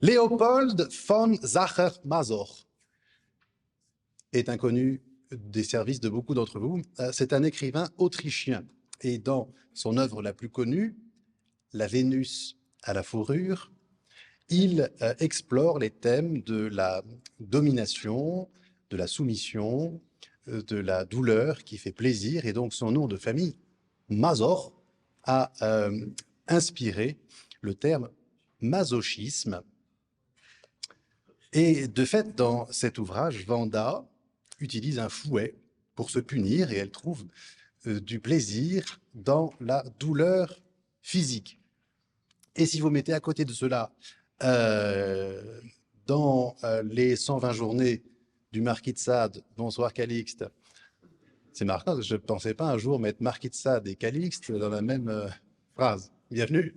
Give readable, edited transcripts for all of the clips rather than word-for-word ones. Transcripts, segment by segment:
Léopold von Sacher-Masoch est inconnu des services de beaucoup d'entre vous. C'est un écrivain autrichien et dans son œuvre la plus connue, La Vénus à la fourrure, il explore les thèmes de la domination, de la soumission, de la douleur qui fait plaisir, et donc son nom de famille, Masoch, a inspiré le terme masochisme. Et de fait, dans cet ouvrage, Vanda utilise un fouet pour se punir et elle trouve du plaisir dans la douleur physique. Et si vous mettez à côté de cela, euh, dans les 120 journées du Marquis de Sade, Bonsoir Calixte, c'est marrant, je ne pensais pas un jour mettre Marquis de Sade et Calixte dans la même phrase. Bienvenue.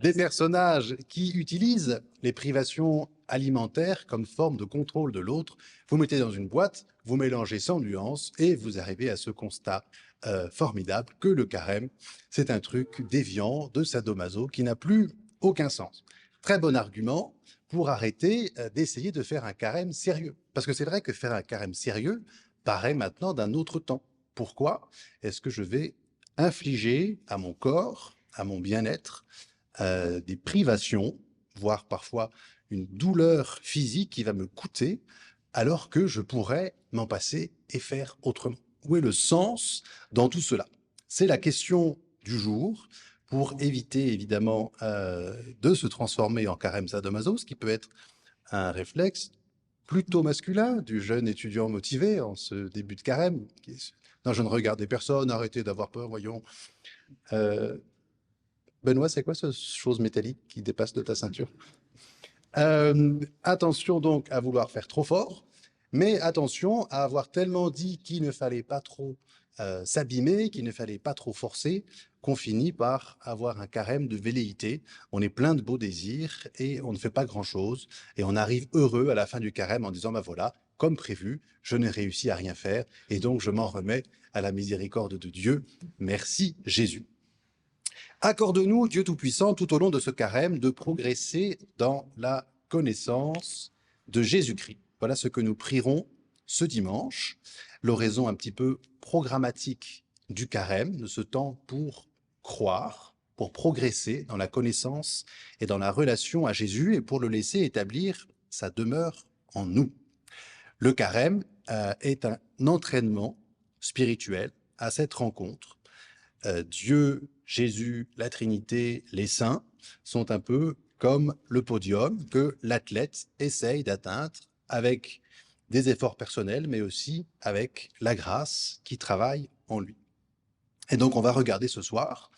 Des personnages qui utilisent les privations alimentaires comme forme de contrôle de l'autre. Vous mettez dans une boîte, vous mélangez sans nuance et vous arrivez à ce constat formidable que le carême, c'est un truc déviant de sadomaso qui n'a plus aucun sens. Très bon argument pour arrêter d'essayer de faire un carême sérieux. Parce que c'est vrai que faire un carême sérieux paraît maintenant d'un autre temps. Pourquoi est-ce que je vais infliger à mon corps, à mon bien-être, des privations, voire parfois une douleur physique qui va me coûter, alors que je pourrais m'en passer et faire autrement? Où est le sens dans tout cela? C'est la question du jour pour éviter évidemment de se transformer en carême sadomaso, ce qui peut être un réflexe plutôt masculin du jeune étudiant motivé en ce début de carême. Non, je ne regardais personne, arrêtez d'avoir peur, voyons. Benoît, c'est quoi cette chose métallique qui dépasse de ta ceinture? Attention donc à vouloir faire trop fort, mais attention à avoir tellement dit qu'il ne fallait pas trop s'abîmer, qu'il ne fallait pas trop forcer, qu'on finit par avoir un carême de velléité. On est plein de beaux désirs et on ne fait pas grand-chose. Et on arrive heureux à la fin du carême en disant, ben voilà, comme prévu, je n'ai réussi à rien faire et donc je m'en remets à la miséricorde de Dieu. Merci Jésus. Accorde-nous, Dieu Tout-Puissant, tout au long de ce carême, de progresser dans la connaissance de Jésus-Christ. Voilà ce que nous prierons ce dimanche, l'oraison un petit peu programmatique du carême, de ce temps pour croire, pour progresser dans la connaissance et dans la relation à Jésus et pour le laisser établir sa demeure en nous. Le carême est un entraînement spirituel à cette rencontre. Dieu, Jésus, la Trinité, les saints sont un peu comme le podium que l'athlète essaye d'atteindre avec des efforts personnels, mais aussi avec la grâce qui travaille en lui. Et donc on va regarder ce soir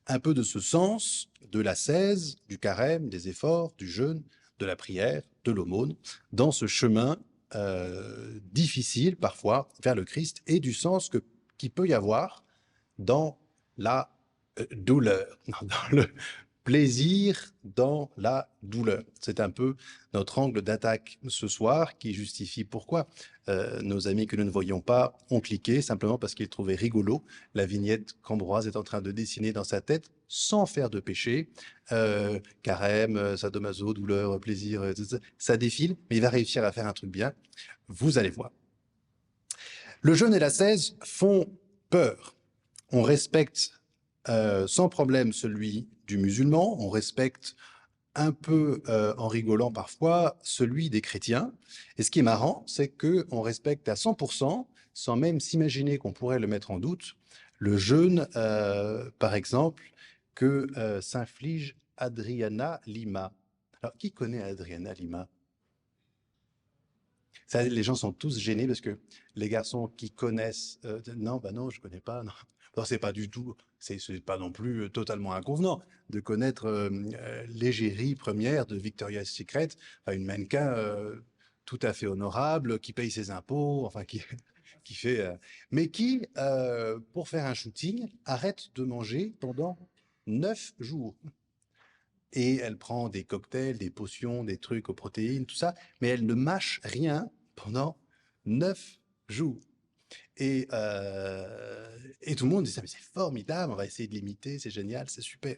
un peu de ce sens de l'ascèse, du carême, des efforts, du jeûne, de la prière, de l'aumône, dans ce chemin difficile parfois vers le Christ et du sens qu'il peut y avoir dans la douleur, dans le plaisir dans la douleur. C'est un peu notre angle d'attaque ce soir qui justifie pourquoi nos amis que nous ne voyions pas ont cliqué, simplement parce qu'ils trouvaient rigolo la vignette qu'Ambroise est en train de dessiner dans sa tête sans faire de péché. Carême, sadomaso, douleur, plaisir, ça défile, mais il va réussir à faire un truc bien. Vous allez voir. Le jeûne et l'ascèse font peur. On respecte sans problème celui du musulman, on respecte un peu en rigolant parfois celui des chrétiens. Et ce qui est marrant, c'est qu'on respecte à 100%, sans même s'imaginer qu'on pourrait le mettre en doute, le jeûne, par exemple, que s'inflige Adriana Lima. Alors, qui connaît Adriana Lima? Ça, les gens sont tous gênés parce que les garçons qui connaissent, non, bah non, je connais pas. Non, non c'est pas du tout, c'est pas non plus totalement inconvenant de connaître l'égérie première de Victoria's Secret, enfin, une mannequin tout à fait honorable, qui paye ses impôts, enfin qui fait, mais qui, pour faire un shooting, arrête de manger pendant 9 jours. Et elle prend des cocktails, des potions, des trucs aux protéines, tout ça, mais elle ne mâche rien pendant 9 jours. Et tout le monde dit ça, mais c'est formidable, on va essayer de l'imiter, c'est génial, c'est super.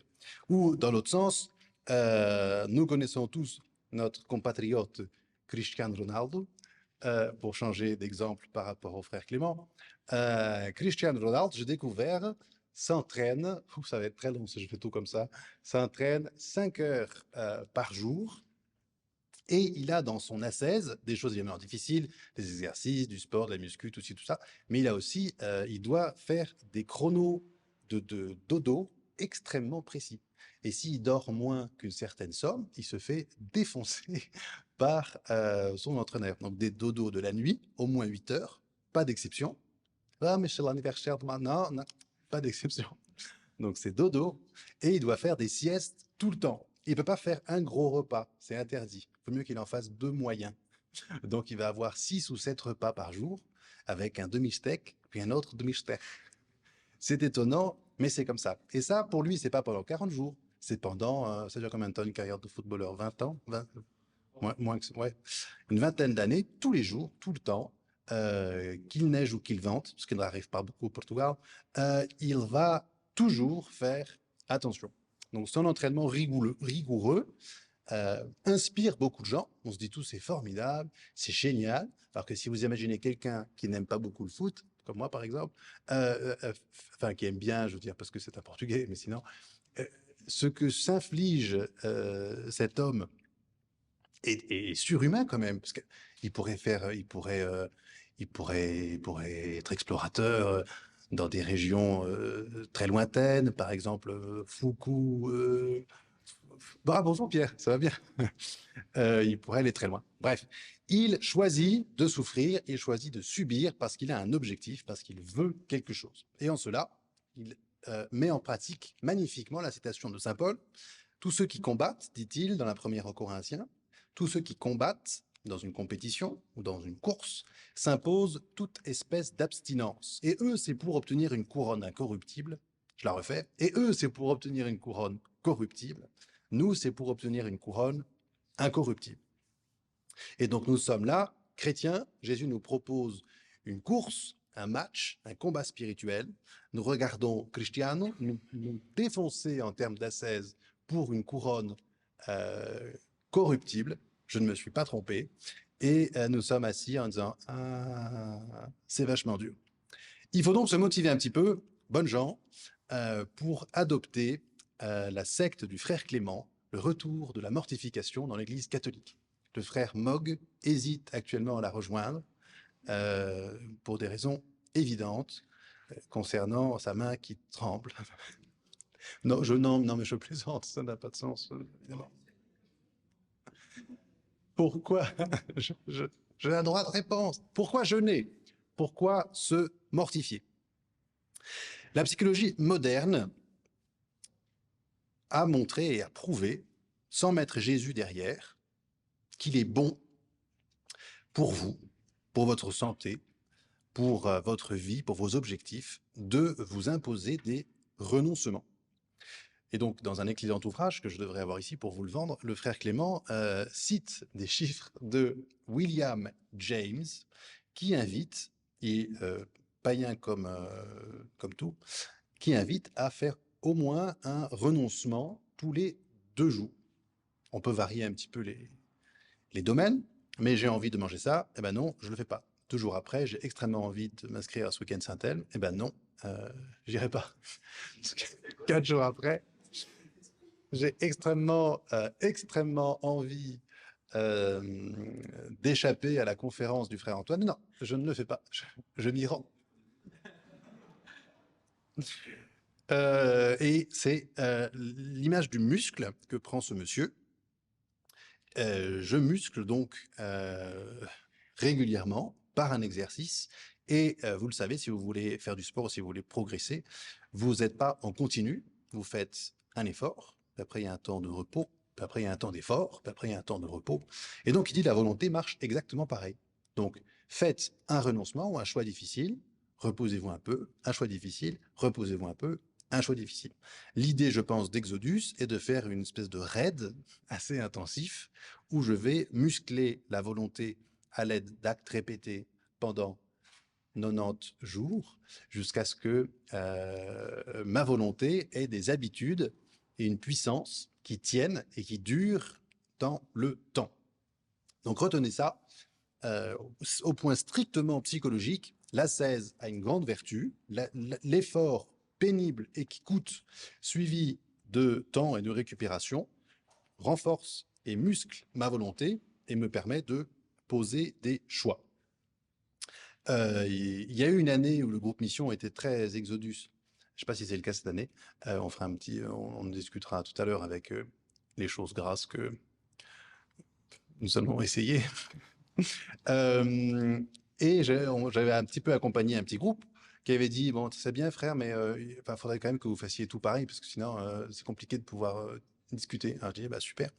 Ou dans l'autre sens, nous connaissons tous notre compatriote Cristiano Ronaldo, pour changer d'exemple par rapport au frère Clément. Cristiano Ronaldo, j'ai découvert, s'entraîne, ça va être très long si je fais tout comme ça, s'entraîne 5 heures par jour. Et il a dans son ascèse des choses évidemment difficiles, des exercices, du sport, de la muscu, tout ça. Mais il a aussi, il doit faire des chronos de dodo extrêmement précis. Et s'il dort moins qu'une certaine somme, il se fait défoncer par son entraîneur. Donc des dodos de la nuit, au moins 8 heures, pas d'exception. Ah, mais c'est l'anniversaire de maintenant, non, pas d'exception. Donc c'est dodo. Et il doit faire des siestes tout le temps. Il ne peut pas faire un gros repas, c'est interdit. Il vaut mieux qu'il en fasse 2 moyens. Donc il va avoir 6 ou 7 repas par jour, avec un demi-steak, puis un autre demi-steak. C'est étonnant, mais c'est comme ça. Et ça, pour lui, c'est pas pendant 40 jours. C'est pendant, ça dure combien de temps une carrière de footballeur? 20 ans? 20, moins que, ouais. Une vingtaine d'années, tous les jours, tout le temps, qu'il neige ou qu'il vente, ce qui n'arrive pas beaucoup au Portugal, il va toujours faire attention. Donc son entraînement rigoureux inspire beaucoup de gens. On se dit tous c'est formidable, c'est génial. Alors que si vous imaginez quelqu'un qui n'aime pas beaucoup le foot, comme moi par exemple, enfin qui aime bien, je veux dire parce que c'est un Portugais, mais sinon, ce que s'inflige cet homme est surhumain quand même, parce qu'il pourrait faire, il pourrait être explorateur dans des régions très lointaines, par exemple Foucault. Bravo Jean-Pierre, ça va bien. Il pourrait aller très loin. Bref, il choisit de souffrir, il choisit de subir parce qu'il a un objectif, parce qu'il veut quelque chose. Et en cela, il met en pratique magnifiquement la citation de Saint Paul. Tous ceux qui combattent, dit-il dans la première aux Corinthiens, tous ceux qui combattent dans une compétition ou dans une course s'imposent toute espèce d'abstinence. Et eux, c'est pour obtenir une couronne incorruptible. Je la refais. Et eux, c'est pour obtenir une couronne corruptible. Nous, c'est pour obtenir une couronne incorruptible. Et donc nous sommes là, chrétiens, Jésus nous propose une course, un match, un combat spirituel. Nous regardons Cristiano nous défoncer en termes d'ascèse pour une couronne corruptible. Je ne me suis pas trompé. Et nous sommes assis en disant « Ah, c'est vachement dur ». Il faut donc se motiver un petit peu, bonnes gens, pour adopter la secte du frère Clément, le retour de la mortification dans l'Église catholique. Le frère Mogg hésite actuellement à la rejoindre pour des raisons évidentes concernant sa main qui tremble. Non, mais je plaisante, ça n'a pas de sens, évidemment. Pourquoi j'ai un droit de réponse. Pourquoi jeûner? Pourquoi se mortifier? La psychologie moderne a montré et a prouvé, sans mettre Jésus derrière, qu'il est bon pour vous, pour votre santé, pour votre vie, pour vos objectifs, de vous imposer des renoncements. Et donc, dans un excellent ouvrage que je devrais avoir ici pour vous le vendre, le frère Clément cite des chiffres de William James qui invite, et païen comme tout, qui invite à faire au moins un renoncement tous les 2 jours. On peut varier un petit peu les domaines, mais j'ai envie de manger ça, eh ben non, je le fais pas. 2 jours après, j'ai extrêmement envie de m'inscrire à ce week-end Saint-Elme, eh ben non, j'irai pas. 4 jours après, j'ai extrêmement envie d'échapper à la conférence du frère Antoine. Non, je ne le fais pas. Je m'y rends. Et c'est l'image du muscle que prend ce monsieur. Je muscle donc régulièrement par un exercice. Et vous le savez, si vous voulez faire du sport, si vous voulez progresser, vous n'êtes pas en continu. Vous faites un effort, puis après il y a un temps de repos, puis après il y a un temps d'effort, puis après il y a un temps de repos. Et donc il dit la volonté marche exactement pareil. Donc faites un renoncement ou un choix difficile, reposez-vous un peu, un choix difficile, reposez-vous un peu, un choix difficile. L'idée, je pense, d'Exodus est de faire une espèce de raid assez intensif où je vais muscler la volonté à l'aide d'actes répétés pendant 90 jours jusqu'à ce que ma volonté ait des habitudes et une puissance qui tiennent et qui durent dans le temps. Donc retenez ça, au point strictement psychologique, l'ascèse a une grande vertu, l'effort pénible et qui coûte, suivi de temps et de récupération, renforce et muscle ma volonté et me permet de poser des choix. Il y a eu une année où le groupe Mission était très Exodus. Je ne sais pas si c'est le cas cette année. On fera on discutera tout à l'heure avec les choses grasses que nous allons essayer. Et j'avais un petit peu accompagné un petit groupe qui avait dit, bon, c'est bien frère, mais il faudrait quand même que vous fassiez tout pareil, parce que sinon, c'est compliqué de pouvoir discuter. Alors je dis, bah, super.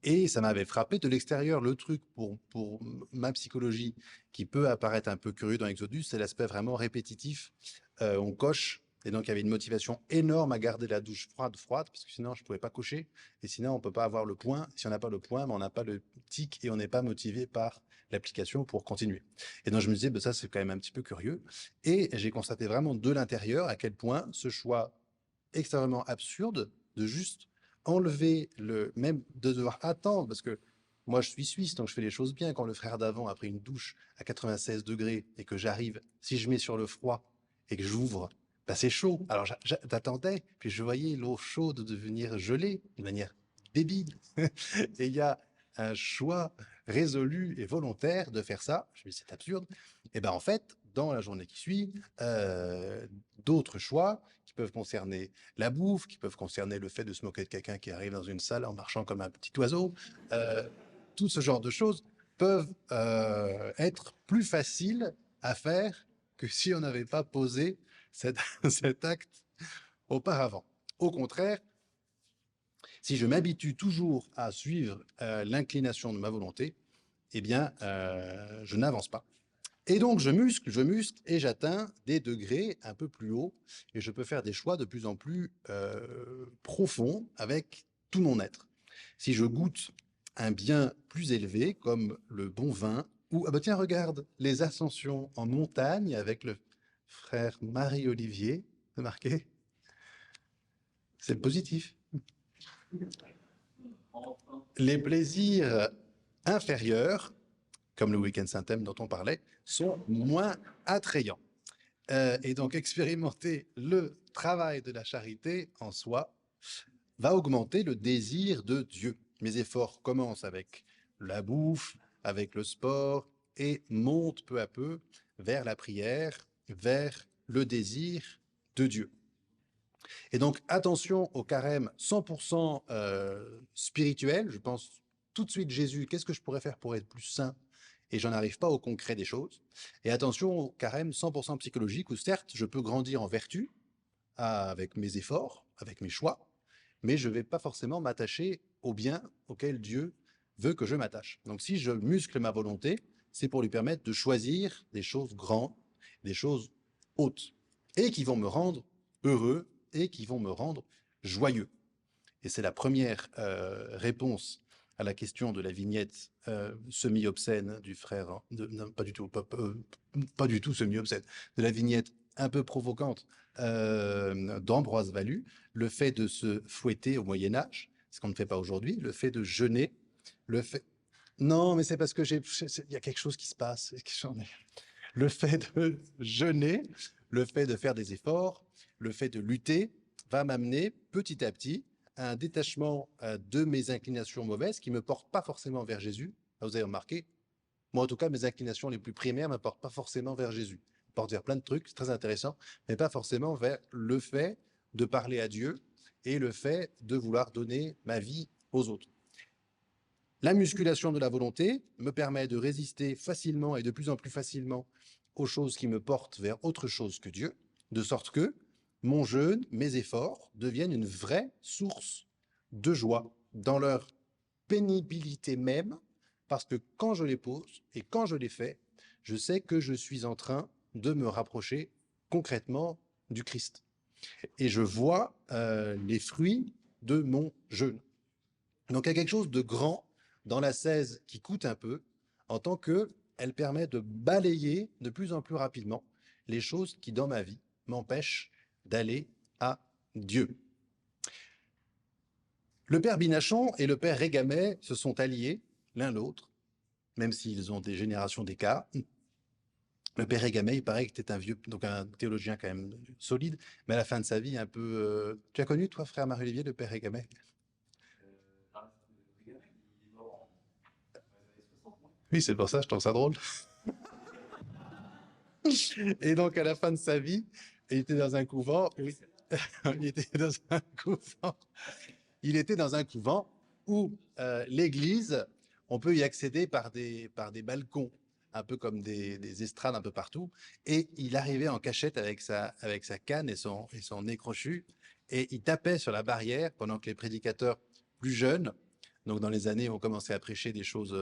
Et ça m'avait frappé de l'extérieur. Le truc pour ma psychologie qui peut apparaître un peu curieux dans Exodus, c'est l'aspect vraiment répétitif. On coche. Et donc, il y avait une motivation énorme à garder la douche froide, parce que sinon, je ne pouvais pas cocher. Et sinon, on ne peut pas avoir le point. Si on n'a pas le point, on n'a pas le tic et on n'est pas motivé par l'application pour continuer. Et donc, je me disais, ben, ça, c'est quand même un petit peu curieux. Et j'ai constaté vraiment de l'intérieur à quel point ce choix extrêmement absurde de juste enlever même de devoir attendre, parce que moi je suis suisse, donc je fais les choses bien. Quand le frère d'avant a pris une douche à 96 degrés et que j'arrive, si je mets sur le froid et que j'ouvre, bah c'est chaud. Alors j'attendais, puis je voyais l'eau chaude devenir gelée de manière débile. Et il y a un choix résolu et volontaire de faire ça. Je me dis c'est absurde. Et ben en fait, dans la journée qui suit, d'autres choix qui peuvent concerner la bouffe, qui peuvent concerner le fait de se moquer de quelqu'un qui arrive dans une salle en marchant comme un petit oiseau. Tout ce genre de choses peuvent être plus faciles à faire que si on n'avait pas posé cet acte auparavant. Au contraire, si je m'habitue toujours à suivre l'inclination de ma volonté, eh bien, je n'avance pas. Et donc, je muscle et j'atteins des degrés un peu plus hauts et je peux faire des choix de plus en plus profonds avec tout mon être. Si je goûte un bien plus élevé, comme le bon vin, ou, ah bah tiens, regarde, les ascensions en montagne avec le frère Marie-Olivier, c'est marqué, c'est le positif. Les plaisirs inférieurs, comme le week-end Saint-Thème dont on parlait, sont moins attrayants. Et donc expérimenter le travail de la charité en soi va augmenter le désir de Dieu. Mes efforts commencent avec la bouffe, avec le sport, et montent peu à peu vers la prière, vers le désir de Dieu. Et donc attention au carême 100% spirituel. Je pense tout de suite Jésus, qu'est-ce que je pourrais faire pour être plus saint? Et j'en arrive pas au concret des choses. Et attention au carême 100% psychologique, où certes, je peux grandir en vertu, avec mes efforts, avec mes choix, mais je ne vais pas forcément m'attacher au bien auquel Dieu veut que je m'attache. Donc si je muscle ma volonté, c'est pour lui permettre de choisir des choses grandes, des choses hautes, et qui vont me rendre heureux, et qui vont me rendre joyeux. Et c'est la première réponse à la question de la vignette semi-obscène du frère, non, pas du tout, pas du tout semi-obscène, de la vignette un peu provocante d'Ambroise Valu, le fait de se fouetter au Moyen-Âge, ce qu'on ne fait pas aujourd'hui, le fait de jeûner, le fait... Non, mais c'est parce que il y a quelque chose qui se passe. Le fait de jeûner, le fait de faire des efforts, le fait de lutter, va m'amener petit à petit à un détachement de mes inclinations mauvaises qui ne me portent pas forcément vers Jésus. Vous avez remarqué, moi en tout cas, mes inclinations les plus primaires ne me portent pas forcément vers Jésus. Elles portent vers plein de trucs, c'est très intéressant, mais pas forcément vers le fait de parler à Dieu et le fait de vouloir donner ma vie aux autres. La musculation de la volonté me permet de résister facilement et de plus en plus facilement aux choses qui me portent vers autre chose que Dieu, de sorte que mon jeûne, mes efforts deviennent une vraie source de joie dans leur pénibilité même, parce que quand je les pose et quand je les fais, je sais que je suis en train de me rapprocher concrètement du Christ. Et je vois les fruits de mon jeûne. Donc il y a quelque chose de grand dans l'ascèse qui coûte un peu, en tant qu'elle permet de balayer de plus en plus rapidement les choses qui, dans ma vie, m'empêchent d'aller à Dieu. Le père Binachon et le père Régamet se sont alliés l'un l'autre, même s'ils ont des générations d'écart. Le père Régamet, il paraît que c'était un vieux, donc un théologien quand même solide, mais à la fin de sa vie, un peu. Tu as connu, toi, frère Marie-Olivier, le père Régamet? Oui, c'est pour ça, je trouve ça drôle. Et donc, à la fin de sa vie, il était dans un couvent. Oui, il était dans un couvent. Il était dans un couvent où l'église, on peut y accéder par des balcons, un peu comme des estrades un peu partout. Et il arrivait en cachette avec sa canne et son nez crochu, et il tapait sur la barrière pendant que les prédicateurs plus jeunes, donc dans les années où on commençait à prêcher des choses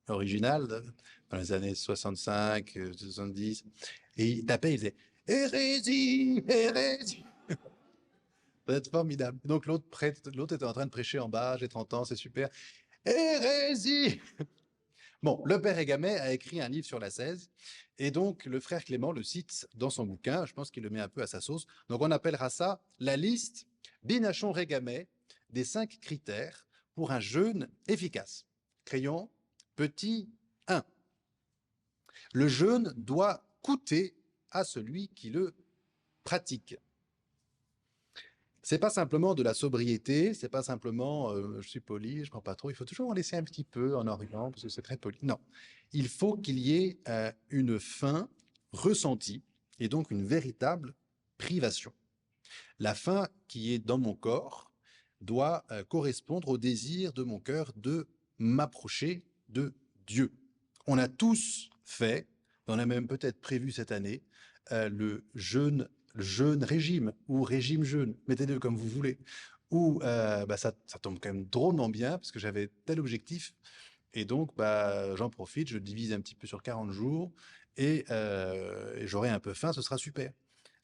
originales, dans les années 65, 70, et il tapait, il disait hérésie, hérésie. Ça va être formidable. Donc l'autre était en train de prêcher en bas, j'ai 30 ans, c'est super. Hérésie! Bon, le père Égamet a écrit un livre sur la 16, et donc le frère Clément le cite dans son bouquin, je pense qu'il le met un peu à sa sauce. Donc on appellera ça la liste Binachon-Régamet des 5 critères pour un jeûne efficace. Crayon, petit 1. Le jeûne doit coûter à celui qui le pratique. C'est pas simplement de la sobriété, c'est pas simplement je suis poli, je prends pas trop. Il faut toujours en laisser un petit peu en Orient parce que c'est très poli. Non, il faut qu'il y ait une faim ressentie et donc une véritable privation. La faim qui est dans mon corps doit correspondre au désir de mon cœur de m'approcher de Dieu. On a tous fait, on a même peut-être prévu cette année, le jeûne régime ou régime jeûne, mettez-le comme vous voulez, où ça tombe quand même drôlement bien parce que j'avais tel objectif et donc j'en profite, je divise un petit peu sur 40 jours et j'aurai un peu faim, ce sera super.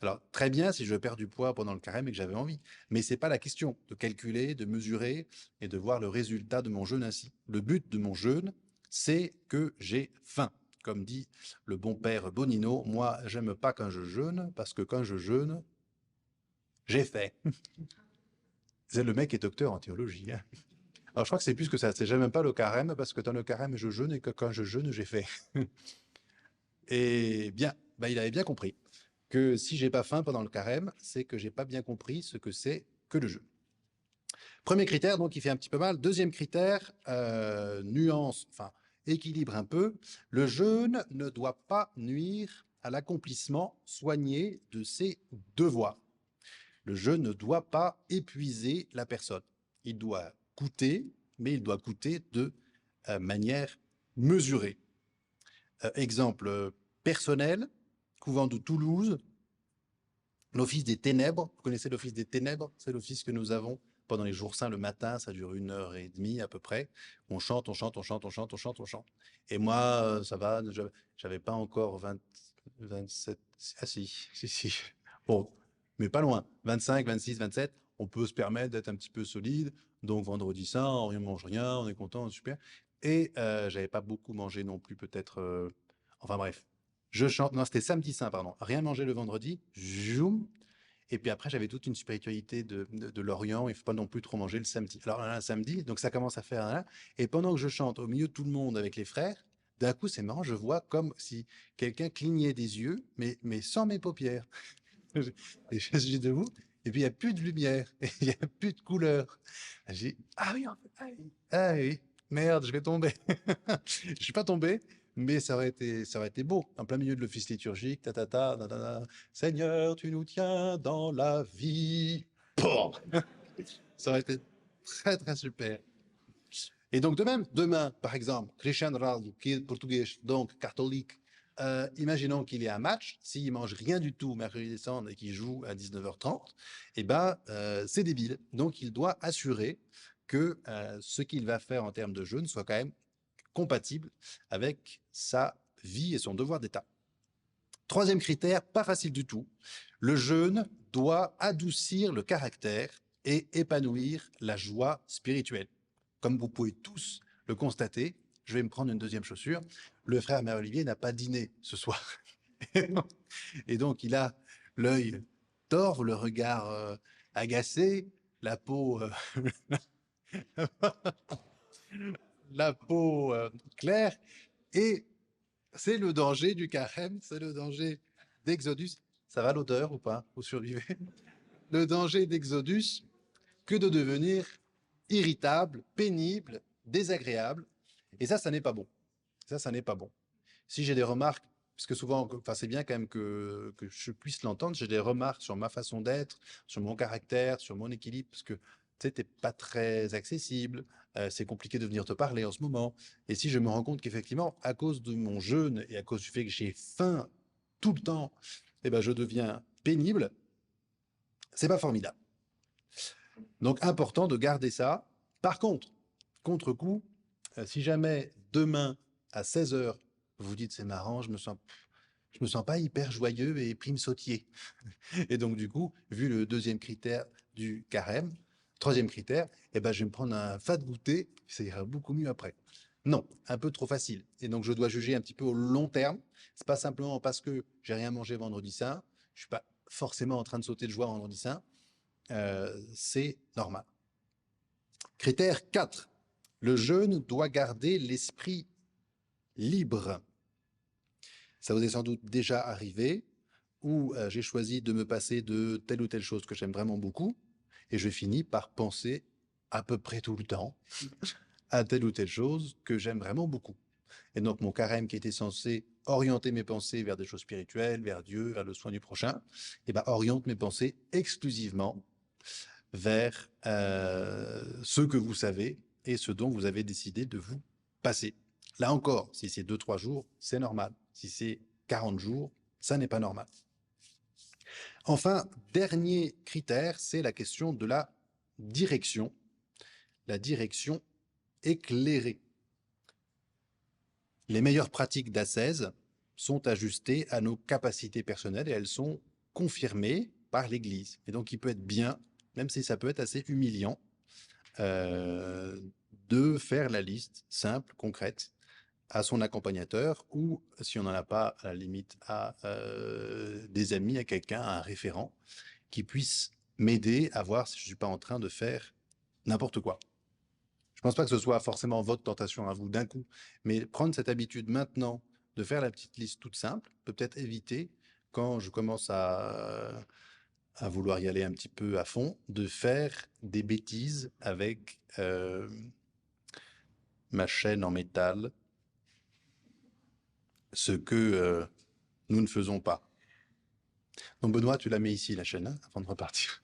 Alors, très bien si je perds du poids pendant le carême et que j'avais envie, mais c'est pas la question de calculer, de mesurer et de voir le résultat de mon jeûne ainsi. Le but de mon jeûne, c'est que j'ai faim. Comme dit le bon père Bonino, moi, j'aime pas quand je jeûne, parce que quand je jeûne, j'ai fait. C'est le mec qui est docteur en théologie. Hein. Alors, je crois que c'est plus que ça. C'est j'aime même pas le carême, parce que dans le carême, je jeûne et que quand je jeûne, j'ai fait. Et bien, il avait bien compris que si j'ai pas faim pendant le carême, c'est que j'ai pas bien compris ce que c'est que le jeûne. Premier critère, donc, il fait un petit peu mal. Deuxième critère, nuance, enfin, équilibre un peu. Le jeûne ne doit pas nuire à l'accomplissement soigné de ses devoirs. Le jeûne ne doit pas épuiser la personne. Il doit coûter, mais il doit coûter de manière mesurée. Exemple personnel, couvent de Toulouse, l'office des ténèbres. Vous connaissez l'office des ténèbres? C'est l'office que nous avons pendant les jours saints le matin, ça dure 1 heure et demie à peu près. On chante, on chante, on chante, on chante, on chante, on chante. Et moi, ça va, j'avais pas encore 20, 27, ah si. Bon, mais pas loin. 25, 26, 27, on peut se permettre d'être un petit peu solide. Donc vendredi saint, on ne mange rien, on est content, super. Et j'avais pas beaucoup mangé non plus, peut-être. Enfin bref, je chante. Non, c'était samedi saint, pardon. Rien mangé le vendredi. Zoom. Et puis après, j'avais toute une spiritualité de l'Orient. Il ne faut pas non plus trop manger le samedi. Alors là, un samedi, donc ça commence à faire un. Et pendant que je chante au milieu de tout le monde avec les frères, d'un coup, c'est marrant, je vois comme si quelqu'un clignait des yeux, mais sans mes paupières. Et je suis debout, et puis il n'y a plus de lumière, et il n'y a plus de couleur. J'ai dit, ah oui, en fait, ah oui, merde, je vais tomber. Je ne suis pas tombé, mais ça aurait été beau, en plein milieu de l'office liturgique, Seigneur, tu nous tiens dans la vie. Bon. Ça aurait été très, très super. Et donc, de même, demain, par exemple, Cristiano Ronaldo, qui est portugais, donc catholique, imaginons qu'il y ait un match, s'il mange rien du tout mercredi décembre et qu'il joue à 19h30, eh ben, c'est débile. Donc, il doit assurer que ce qu'il va faire en termes de jeûne soit quand même compatible avec sa vie et son devoir d'État. Troisième critère, pas facile du tout, le jeûne doit adoucir le caractère et épanouir la joie spirituelle. Comme vous pouvez tous le constater, je vais me prendre une deuxième chaussure, le frère Mère-Olivier n'a pas dîné ce soir. Et donc il a l'œil torve, le regard agacé, la peau la peau claire. Et c'est le danger du carême, c'est le danger d'Exodus. Ça va l'odeur ou pas? Vous survivez? Le danger d'Exodus que de devenir irritable, pénible, désagréable. Et ça n'est pas bon. Ça n'est pas bon. Si j'ai des remarques, parce que souvent, enfin, c'est bien quand même que je puisse l'entendre, j'ai des remarques sur ma façon d'être, sur mon caractère, sur mon équilibre, parce que tu sais, t'es pas très accessible, c'est compliqué de venir te parler en ce moment. Et si je me rends compte qu'effectivement, à cause de mon jeûne et à cause du fait que j'ai faim tout le temps, eh ben, je deviens pénible, c'est pas formidable. Donc, important de garder ça. Par contre, contre-coup, si jamais demain à 16 heures, vous dites c'est marrant, je me sens pas hyper joyeux et prime sautier. Et donc, du coup, vu le deuxième critère du carême, troisième critère, eh ben, je vais me prendre un fat goûter, ça ira beaucoup mieux après. Non, un peu trop facile. Et donc, je dois juger un petit peu au long terme. C'est pas simplement parce que j'ai rien mangé vendredi saint, je suis pas forcément en train de sauter de joie vendredi saint. C'est normal. Critère 4. Le jeûne doit garder l'esprit libre. Ça vous est sans doute déjà arrivé, où j'ai choisi de me passer de telle ou telle chose que j'aime vraiment beaucoup, et je finis par penser à peu près tout le temps à telle ou telle chose que j'aime vraiment beaucoup. Et donc mon carême qui était censé orienter mes pensées vers des choses spirituelles, vers Dieu, vers le soin du prochain, et ben, oriente mes pensées exclusivement vers ce que vous savez et ce dont vous avez décidé de vous passer. Là encore, si c'est 2-3 jours, c'est normal. Si c'est 40 jours, ça n'est pas normal. Enfin, dernier critère, c'est la question de la direction éclairée. Les meilleures pratiques d'ascèse sont ajustées à nos capacités personnelles et elles sont confirmées par l'Église. Et donc, il peut être bien, même si ça peut être assez humiliant, de faire la liste simple, concrète, à son accompagnateur ou, si on n'en a pas, à la limite, à des amis, à quelqu'un, à un référent, qui puisse m'aider à voir si je ne suis pas en train de faire n'importe quoi. Je ne pense pas que ce soit forcément votre tentation à vous d'un coup, mais prendre cette habitude maintenant de faire la petite liste toute simple peut peut-être éviter, quand je commence à vouloir y aller un petit peu à fond, de faire des bêtises avec ma chaîne en métal, ce que nous ne faisons pas. Donc Benoît, tu la mets ici, la chaîne, hein, avant de repartir.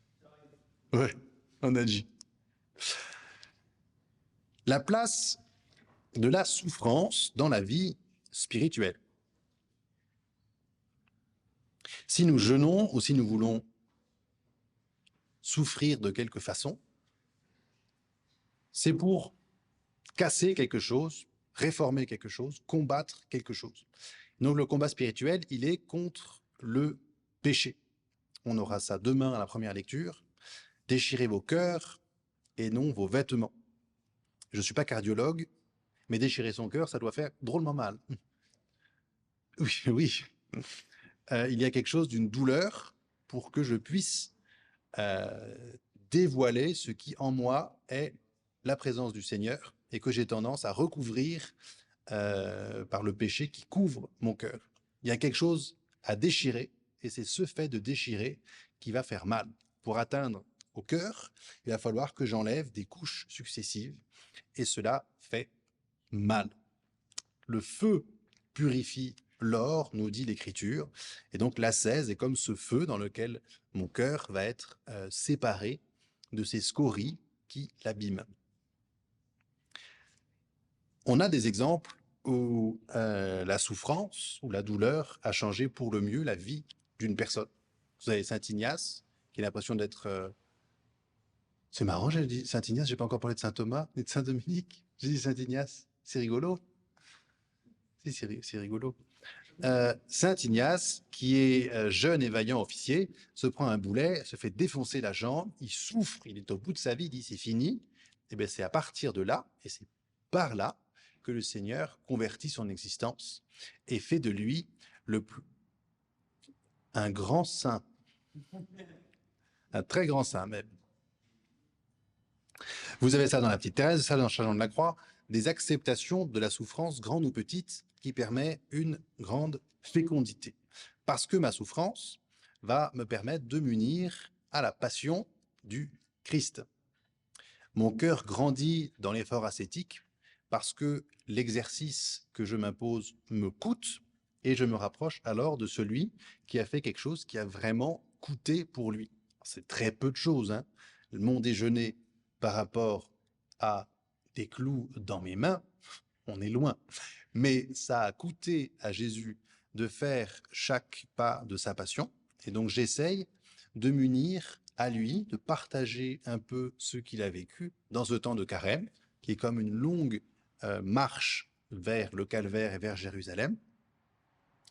Ouais, on a dit. La place de la souffrance dans la vie spirituelle. Si nous jeûnons ou si nous voulons souffrir de quelque façon, c'est pour casser quelque chose, réformer quelque chose, combattre quelque chose. Donc le combat spirituel, il est contre le péché. On aura ça demain à la première lecture. Déchirez vos cœurs et non vos vêtements. Je ne suis pas cardiologue, mais déchirer son cœur, ça doit faire drôlement mal. Oui, oui. Il y a quelque chose d'une douleur pour que je puisse dévoiler ce qui en moi est la présence du Seigneur et que j'ai tendance à recouvrir par le péché qui couvre mon cœur. Il y a quelque chose à déchirer et c'est ce fait de déchirer qui va faire mal. Pour atteindre au cœur, il va falloir que j'enlève des couches successives et cela fait mal. Le feu purifie l'or, nous dit l'Écriture, et donc l'ascèse est comme ce feu dans lequel mon cœur va être séparé de ces scories qui l'abîment. On a des exemples où la souffrance ou la douleur a changé pour le mieux la vie d'une personne. Vous avez Saint Ignace, qui a l'impression d'être... C'est marrant, j'ai dit Saint Ignace, j'ai pas encore parlé de Saint Thomas, ni de Saint Dominique. J'ai dit Saint Ignace, c'est rigolo. Si, c'est rigolo. Saint Ignace, qui est jeune et vaillant officier, se prend un boulet, se fait défoncer la jambe, il souffre, il est au bout de sa vie, il dit c'est fini. Et bien c'est à partir de là, et c'est par là, que le Seigneur convertit son existence et fait de lui un grand saint, un très grand saint même. Vous avez ça dans la petite Thérèse, ça dans Chagnon de la Croix, des acceptations de la souffrance, grande ou petite, qui permet une grande fécondité. Parce que ma souffrance va me permettre de m'unir à la passion du Christ. Mon cœur grandit dans l'effort ascétique parce que l'exercice que je m'impose me coûte et je me rapproche alors de celui qui a fait quelque chose qui a vraiment coûté pour lui. C'est très peu de choses, hein. Mon déjeuner par rapport à des clous dans mes mains, on est loin. Mais ça a coûté à Jésus de faire chaque pas de sa passion. Et donc j'essaye de m'unir à lui, de partager un peu ce qu'il a vécu dans ce temps de carême, qui est comme une longue marche vers le calvaire et vers Jérusalem.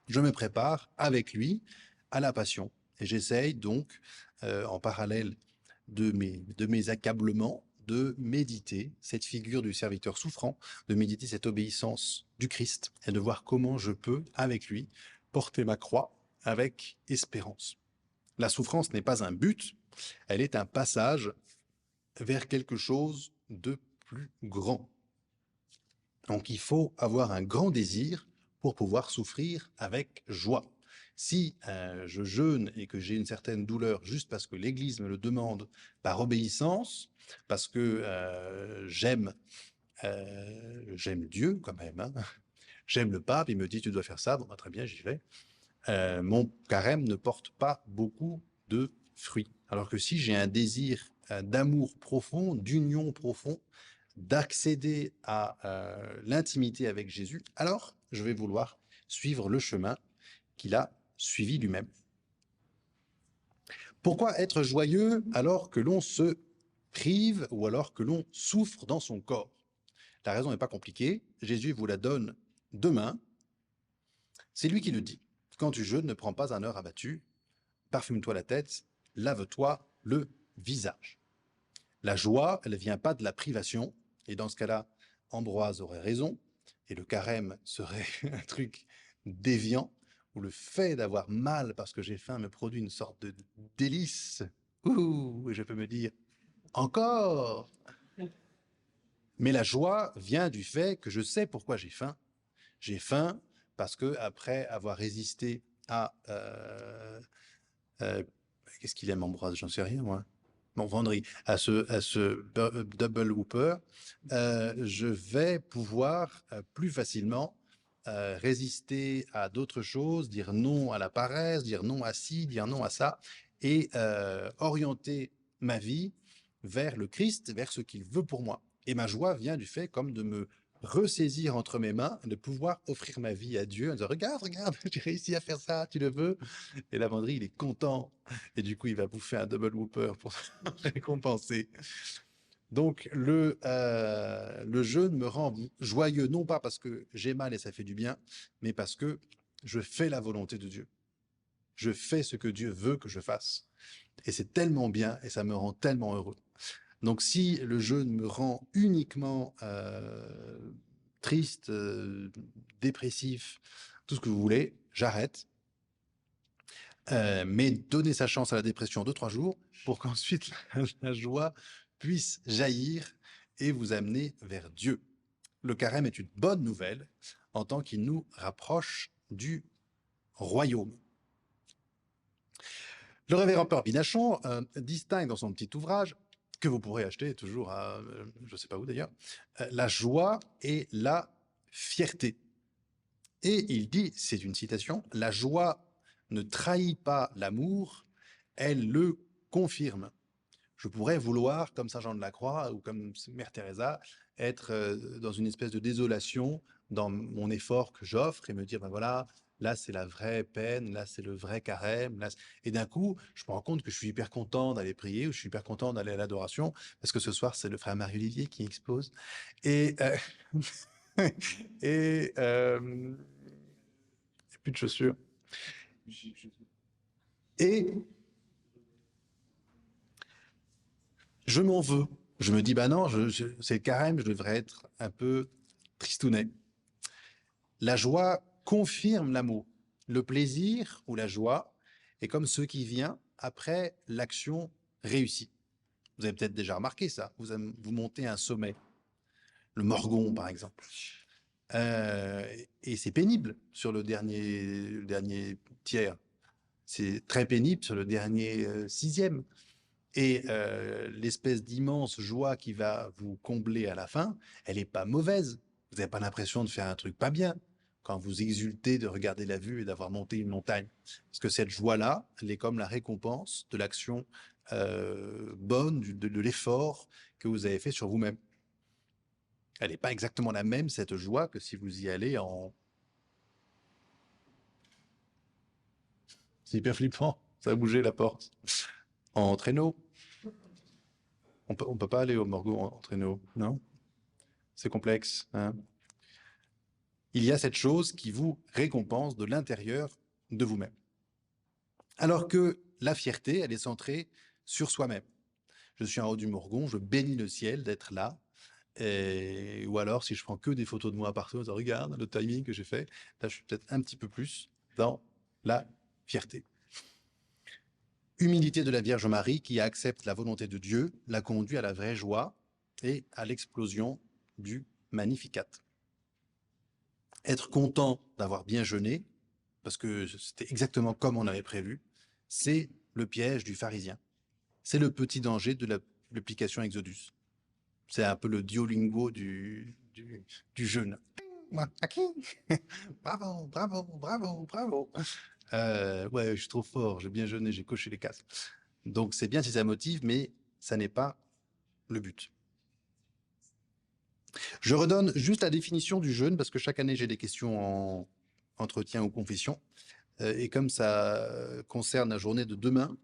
Je me prépare avec lui à la passion. Et j'essaye donc, en parallèle de mes accablements, de méditer cette figure du serviteur souffrant, de méditer cette obéissance du Christ et de voir comment je peux, avec lui, porter ma croix avec espérance. La souffrance n'est pas un but, elle est un passage vers quelque chose de plus grand. Donc il faut avoir un grand désir pour pouvoir souffrir avec joie. Si je jeûne et que j'ai une certaine douleur juste parce que l'Église me le demande par obéissance, parce que j'aime Dieu quand même, hein. J'aime le pape, il me dit tu dois faire ça, bon bah, très bien j'y vais. Mon carême ne porte pas beaucoup de fruits. Alors que si j'ai un désir d'amour profond, d'union profond, d'accéder à l'intimité avec Jésus, alors je vais vouloir suivre le chemin qu'il a suivi lui-même. Pourquoi être joyeux alors que l'on se prive ou alors que l'on souffre dans son corps? La raison n'est pas compliquée, Jésus vous la donne demain, c'est lui qui le dit. Quand tu jeûnes, ne prends pas un heure abattu, parfume-toi la tête, lave-toi le visage. La joie, elle ne vient pas de la privation, et dans ce cas-là, Ambroise aurait raison, et le carême serait un truc déviant, où le fait d'avoir mal parce que j'ai faim me produit une sorte de délice. Ouh, et je peux me dire, encore. Mais la joie vient du fait que je sais pourquoi j'ai faim. J'ai faim parce que après avoir résisté à qu'est-ce qu'il aime Ambroise, j'en sais rien moi. Bon, vendredi, à ce double whooper, je vais pouvoir plus facilement résister à d'autres choses, dire non à la paresse, dire non à ci, dire non à ça, et orienter ma vie vers le Christ, vers ce qu'il veut pour moi. Et ma joie vient du fait comme de me ressaisir entre mes mains, de pouvoir offrir ma vie à Dieu en disant, regarde, regarde, j'ai réussi à faire ça, tu le veux? Et la vendredi, il est content. Et du coup, il va bouffer un double whooper pour se récompenser. Donc, le jeûne me rend joyeux, non pas parce que j'ai mal et ça fait du bien, mais parce que je fais la volonté de Dieu. Je fais ce que Dieu veut que je fasse. Et c'est tellement bien et ça me rend tellement heureux. Donc, si le jeûne me rend uniquement triste, dépressif, tout ce que vous voulez, j'arrête. Mais donner sa chance à la dépression 2-3 jours pour qu'ensuite la joie puisse jaillir et vous amener vers Dieu. Le carême est une bonne nouvelle en tant qu'il nous rapproche du royaume. Le révérend Père Binachon distingue dans son petit ouvrage, que vous pourrez acheter toujours à je ne sais pas où d'ailleurs, la joie et la fierté. Et il dit, c'est une citation, la joie ne trahit pas l'amour, elle le confirme. Je pourrais vouloir, comme Saint Jean de la Croix ou comme Mère Teresa, être dans une espèce de désolation dans mon effort que j'offre et me dire, ben voilà, là c'est la vraie peine, là c'est le vrai carême. Là, et d'un coup, je me rends compte que je suis hyper content d'aller prier ou je suis hyper content d'aller à l'adoration parce que ce soir c'est le frère Marie-Olivier qui expose. Et, et plus de chaussures. Et je m'en veux. Je me dis, bah non, c'est le carême, je devrais être un peu tristounet. La joie confirme l'amour. Le plaisir ou la joie est comme ce qui vient après l'action réussie. Vous avez peut-être déjà remarqué ça. Vous montez un sommet, le Morgon par exemple. Et c'est pénible sur le dernier tiers. C'est très pénible sur le dernier sixième. Et l'espèce d'immense joie qui va vous combler à la fin, elle n'est pas mauvaise. Vous n'avez pas l'impression de faire un truc pas bien quand vous exultez de regarder la vue et d'avoir monté une montagne. Parce que cette joie-là, elle est comme la récompense de l'action bonne, de l'effort que vous avez fait sur vous-même. Elle n'est pas exactement la même, cette joie, que si vous y allez en... C'est hyper flippant, ça a bougé la porte. En traîneau. On peut pas aller au Morgon en traîneau, non? C'est complexe, hein? Il y a cette chose qui vous récompense de l'intérieur de vous-même. Alors que la fierté, elle est centrée sur soi-même. Je suis en haut du Morgon, je bénis le ciel d'être là. Ou alors, si je prends que des photos de moi partout, je regarde le timing que j'ai fait. Là, je suis peut-être un petit peu plus dans la fierté. Humilité de la Vierge Marie qui accepte la volonté de Dieu, la conduit à la vraie joie et à l'explosion du Magnificat. Être content d'avoir bien jeûné, parce que c'était exactement comme on avait prévu, c'est le piège du pharisien. C'est le petit danger de l'application Exodus. C'est un peu le Duolingo du jeûne. Bravo, bravo, bravo, bravo. Ouais, je suis trop fort, j'ai bien jeûné, j'ai coché les cases. Donc c'est bien si ça motive, mais ça n'est pas le but. Je redonne juste la définition du jeûne, parce que chaque année j'ai des questions en entretien ou confession. Et comme ça concerne la journée de demain,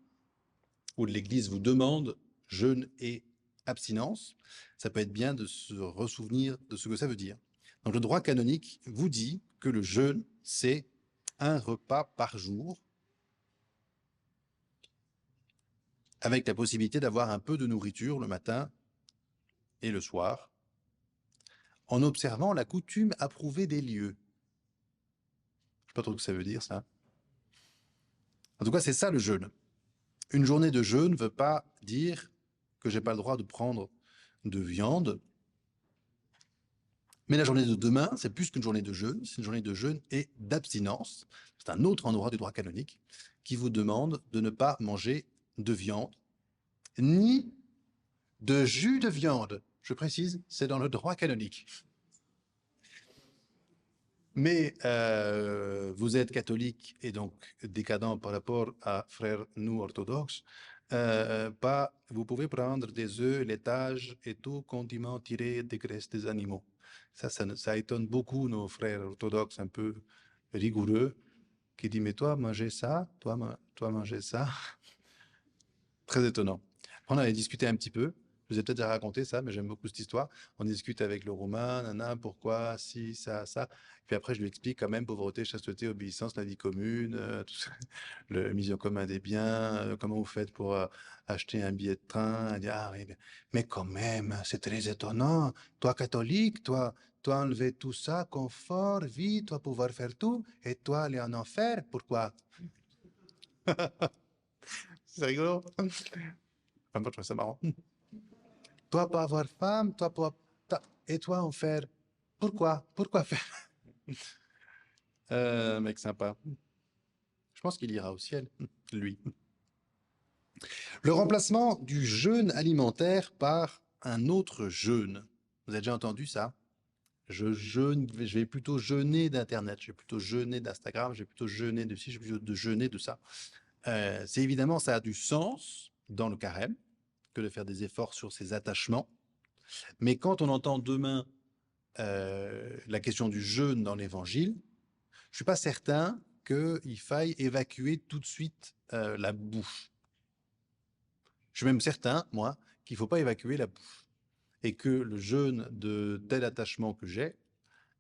où l'Église vous demande jeûne et abstinence, ça peut être bien de se ressouvenir de ce que ça veut dire. Donc le droit canonique vous dit que le jeûne, c'est un repas par jour, avec la possibilité d'avoir un peu de nourriture le matin et le soir, en observant la coutume approuvée des lieux. Je ne sais pas trop ce que ça veut dire, ça. En tout cas, c'est ça le jeûne. Une journée de jeûne ne veut pas dire que j'ai pas le droit de prendre de viande. Mais la journée de demain, c'est plus qu'une journée de jeûne, c'est une journée de jeûne et d'abstinence. C'est un autre endroit du droit canonique qui vous demande de ne pas manger de viande, ni de jus de viande. Je précise, c'est dans le droit canonique. Mais vous êtes catholique et donc décadent par rapport à frères nous orthodoxes. Vous pouvez prendre des œufs, laitage et tout condiment tiré des graisses des animaux. Ça étonne beaucoup nos frères orthodoxes un peu rigoureux qui disent mais toi manger ça, toi manger ça. Très étonnant. On avait discuté un petit peu. Je vous ai peut-être déjà raconté ça, mais j'aime beaucoup cette histoire. On discute avec le Roumain, nana, pourquoi, si, ça. Puis après, je lui explique quand même pauvreté, chasteté, obéissance, la vie commune, tout ça, le mise en commun des biens, comment vous faites pour acheter un billet de train. Elle dit, ah oui, mais quand même, c'est très étonnant. Toi, catholique, toi enlever tout ça, confort, vie, toi pouvoir faire tout, et toi aller en enfer, pourquoi? C'est rigolo. Enfin, moi, je trouve ça marrant. Toi, pas avoir femme, toi, pas... Et toi, en faire... Pourquoi? Pourquoi faire? Mec sympa. Je pense qu'il ira au ciel, lui. Le remplacement du jeûne alimentaire par un autre jeûne. Vous avez déjà entendu ça? Je jeûne, je vais plutôt jeûner d'Internet, je vais plutôt jeûner d'Instagram, je vais plutôt jeûner de ci, je vais plutôt de jeûner de ça. C'est évidemment, ça a du sens dans le carême que de faire des efforts sur ses attachements. Mais quand on entend demain la question du jeûne dans l'évangile, je ne suis pas certain qu'il faille évacuer tout de suite la bouffe. Je suis même certain, moi, qu'il ne faut pas évacuer la bouffe. Et que le jeûne de tel attachement que j'ai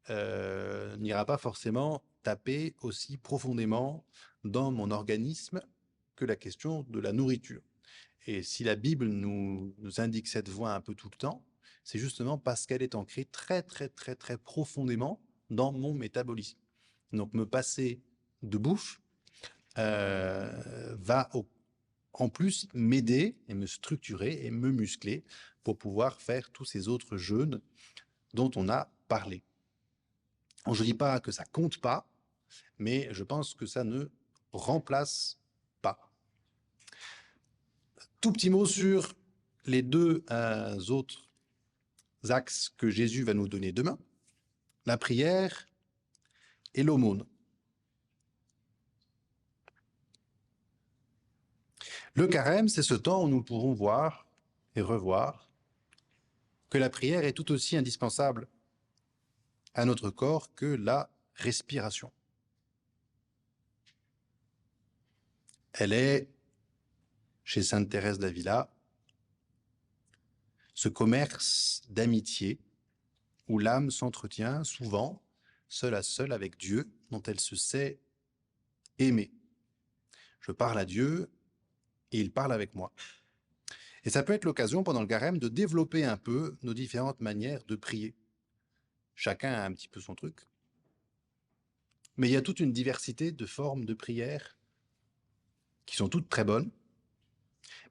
n'ira pas forcément taper aussi profondément dans mon organisme que la question de la nourriture. Et si la Bible nous indique cette voie un peu tout le temps, c'est justement parce qu'elle est ancrée très, très, très, très profondément dans mon métabolisme. Donc, me passer de bouffe va en plus m'aider et me structurer et me muscler pour pouvoir faire tous ces autres jeûnes dont on a parlé. Je ne dis pas que ça compte pas, mais je pense que ça ne remplace pas. Tout petit mot sur les deux autres axes que Jésus va nous donner demain, la prière et l'aumône. Le carême, c'est ce temps où nous pourrons voir et revoir que la prière est tout aussi indispensable à notre corps que la respiration. Elle est, chez Sainte Thérèse d'Avila, ce commerce d'amitié où l'âme s'entretient souvent seule à seule avec Dieu, dont elle se sait aimée. Je parle à Dieu et il parle avec moi. Et ça peut être l'occasion pendant le carême de développer un peu nos différentes manières de prier. Chacun a un petit peu son truc. Mais il y a toute une diversité de formes de prière qui sont toutes très bonnes.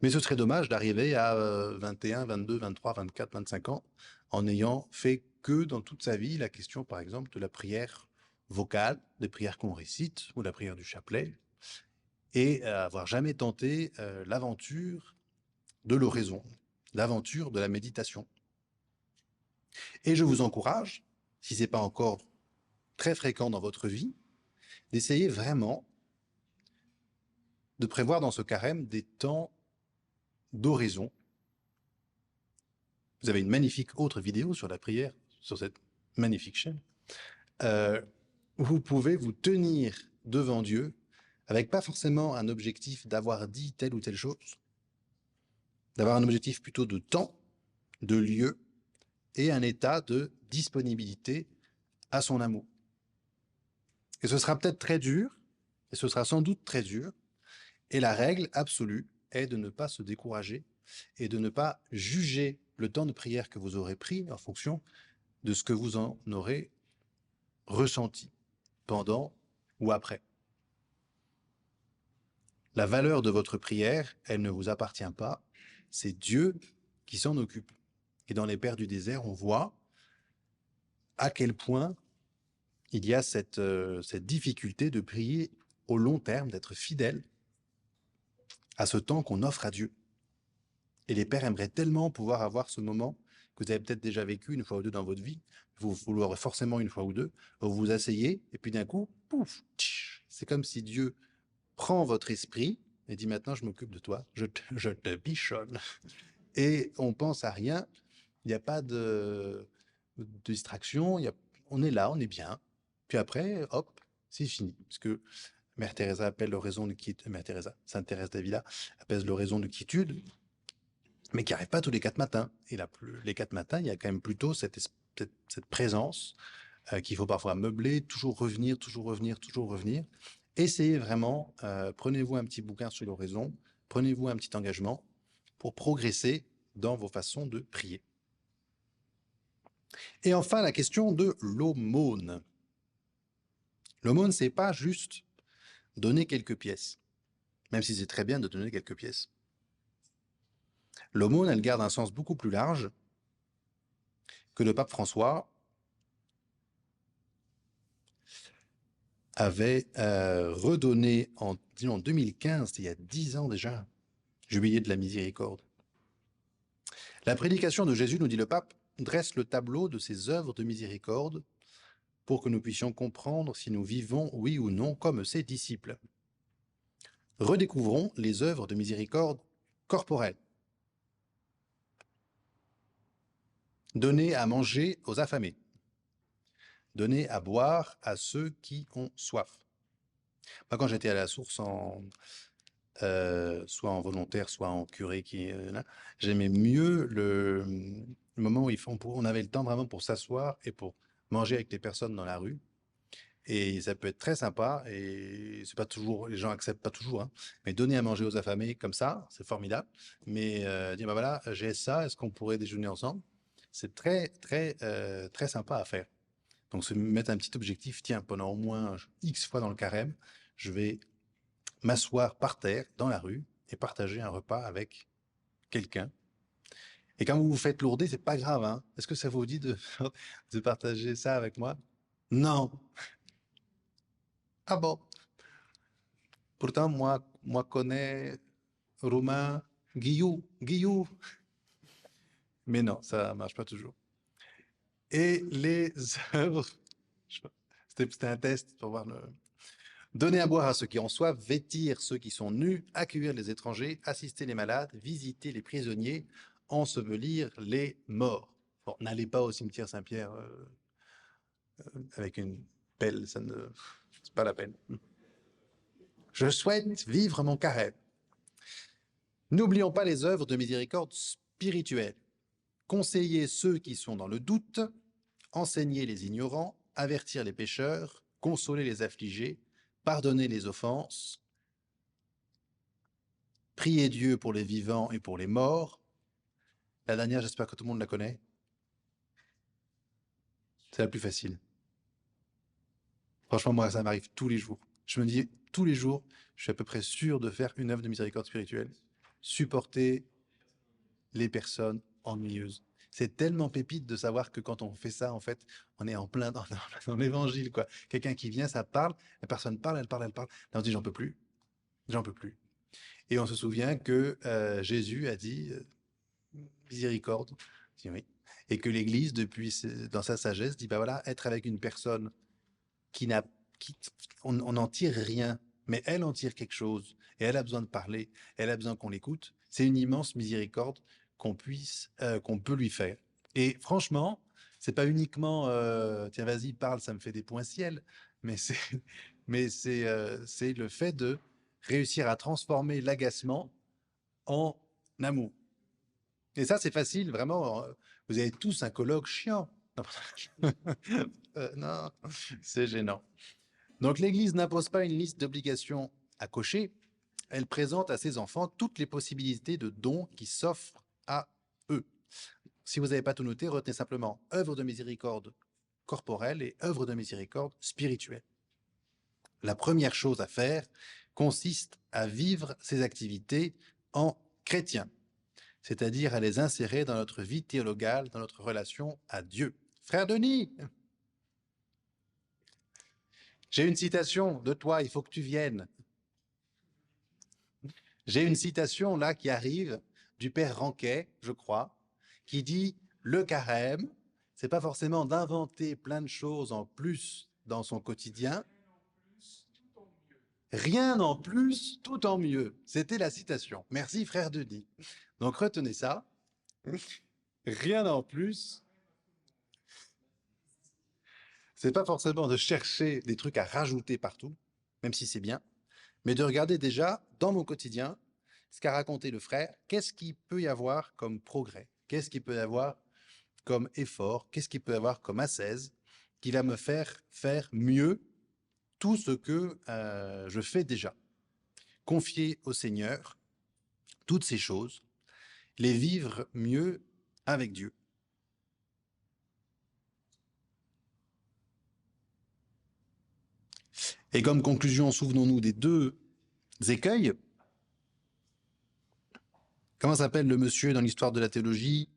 Mais ce serait dommage d'arriver à 21, 22, 23, 24, 25 ans en n'ayant fait que dans toute sa vie la question, par exemple, de la prière vocale, des prières qu'on récite, ou la prière du chapelet, et avoir jamais tenté l'aventure de l'oraison, l'aventure de la méditation. Et je vous encourage, si ce n'est pas encore très fréquent dans votre vie, d'essayer vraiment de prévoir dans ce carême des temps d'oraison. Vous avez une magnifique autre vidéo sur la prière, sur cette magnifique chaîne. Vous pouvez vous tenir devant Dieu avec pas forcément un objectif d'avoir dit telle ou telle chose, d'avoir un objectif plutôt de temps, de lieu et un état de disponibilité à son amour. Et ce sera peut-être très dur, et ce sera sans doute très dur, et la règle absolue est de ne pas se décourager et de ne pas juger le temps de prière que vous aurez pris en fonction de ce que vous en aurez ressenti pendant ou après. La valeur de votre prière, elle ne vous appartient pas, c'est Dieu qui s'en occupe. Et dans les Pères du désert, on voit à quel point il y a cette difficulté de prier au long terme, d'être fidèle à ce temps qu'on offre à Dieu. Et les pères aimeraient tellement pouvoir avoir ce moment que vous avez peut-être déjà vécu une fois ou deux dans votre vie, vous l'aurez forcément une fois ou deux, vous vous asseyez, et puis d'un coup, pouf, c'est comme si Dieu prend votre esprit et dit maintenant je m'occupe de toi, je te bichonne. Et on pense à rien, il n'y a pas de distraction, on est là, on est bien. Puis après, hop, c'est fini. Parce que Mère Teresa appelle l'oraison de quiétude, Mère Teresa, Sainte Thérèse d'Avila appelle l'oraison de quiétude, mais qui n'arrive pas tous les 4 matins. Et là, les 4 matins, il y a quand même plutôt cette présence qu'il faut parfois meubler, toujours revenir, toujours revenir, toujours revenir. Essayez vraiment, prenez-vous un petit bouquin sur l'oraison, prenez-vous un petit engagement pour progresser dans vos façons de prier. Et enfin, la question de l'aumône. L'aumône, c'est pas juste donner quelques pièces, même si c'est très bien de donner quelques pièces. L'aumône, elle garde un sens beaucoup plus large que le pape François avait redonné en 2015, il y a 10 ans déjà, Jubilé de la miséricorde. La prédication de Jésus, nous dit le pape, dresse le tableau de ses œuvres de miséricorde pour que nous puissions comprendre si nous vivons, oui ou non, comme ses disciples. Redécouvrons les œuvres de miséricorde corporelle. Donner à manger aux affamés. Donner à boire à ceux qui ont soif. Moi, quand j'étais à la source, soit en volontaire, soit en curé, j'aimais mieux le moment où on avait le temps vraiment pour s'asseoir et pour manger avec les personnes dans la rue. Et ça peut être très sympa, et c'est pas toujours, les gens acceptent pas toujours, hein, mais donner à manger aux affamés comme ça, c'est formidable. Mais dire, bah voilà, j'ai ça, est-ce qu'on pourrait déjeuner ensemble? C'est très, très, très sympa à faire. Donc se mettre un petit objectif, tiens, pendant au moins X fois dans le carême, je vais m'asseoir par terre, dans la rue, et partager un repas avec quelqu'un. Et quand vous vous faites lourder, c'est pas grave, hein. Est-ce que ça vous dit de partager ça avec moi? Non. Ah bon? Pourtant, moi connais Romain Guillou. Mais non, ça marche pas toujours. Et les œuvres, c'était un test pour voir le... Donner à boire à ceux qui en soif, vêtir ceux qui sont nus, accueillir les étrangers, assister les malades, visiter les prisonniers, ensevelir les morts. Bon, n'allez pas au cimetière Saint-Pierre avec une pelle, ça ne... c'est pas la peine. Je souhaite vivre mon carême. N'oublions pas les œuvres de miséricorde spirituelle. Conseiller ceux qui sont dans le doute, enseigner les ignorants, avertir les pécheurs, consoler les affligés, pardonner les offenses, prier Dieu pour les vivants et pour les morts. La dernière, j'espère que tout le monde la connaît. C'est la plus facile. Franchement, moi, ça m'arrive tous les jours. Je me dis, tous les jours, je suis à peu près sûr de faire une œuvre de miséricorde spirituelle. Supporter les personnes ennuyeuses. C'est tellement pépite de savoir que quand on fait ça, en fait, on est en plein dans l'évangile, quoi. Quelqu'un qui vient, ça parle, la personne parle, elle parle, elle parle. Là, on se dit, j'en peux plus. Et on se souvient que Jésus a dit, miséricorde, dit oui. Et que l'Église, depuis, dans sa sagesse, dit, bah voilà, être avec une personne qui n'a, on n'en tire rien, mais elle en tire quelque chose, et elle a besoin de parler, elle a besoin qu'on l'écoute. C'est une immense miséricorde qu'on peut lui faire. Et franchement, c'est pas uniquement, tiens, vas-y, parle, ça me fait des points ciel, mais c'est le fait de réussir à transformer l'agacement en amour. Et ça, c'est facile, vraiment. Vous avez tous un colloque chiant. Non, c'est gênant. Donc l'Église n'impose pas une liste d'obligations à cocher, elle présente à ses enfants toutes les possibilités de dons qui s'offrent à eux. Si vous n'avez pas tout noté, retenez simplement œuvre de miséricorde corporelle et œuvre de miséricorde spirituelle. La première chose à faire consiste à vivre ces activités en chrétien, c'est-à-dire à les insérer dans notre vie théologale, dans notre relation à Dieu. Frère Denis, j'ai une citation de toi, il faut que tu viennes. J'ai une citation là qui arrive du père Ranquet, je crois, qui dit le carême, c'est pas forcément d'inventer plein de choses en plus dans son quotidien. Rien en plus, tout en mieux. C'était la citation. Merci frère Denis. Donc retenez ça. Rien en plus. C'est pas forcément de chercher des trucs à rajouter partout, même si c'est bien, mais de regarder déjà dans mon quotidien ce qu'a raconté le frère, qu'est-ce qu'il peut y avoir comme progrès, qu'est-ce qu'il peut y avoir comme effort, qu'est-ce qu'il peut y avoir comme ascèse qui va me faire mieux tout ce que je fais déjà. Confier au Seigneur toutes ces choses, les vivre mieux avec Dieu. Et comme conclusion, souvenons-nous des deux écueils. Comment s'appelle le monsieur dans l'histoire de la théologie?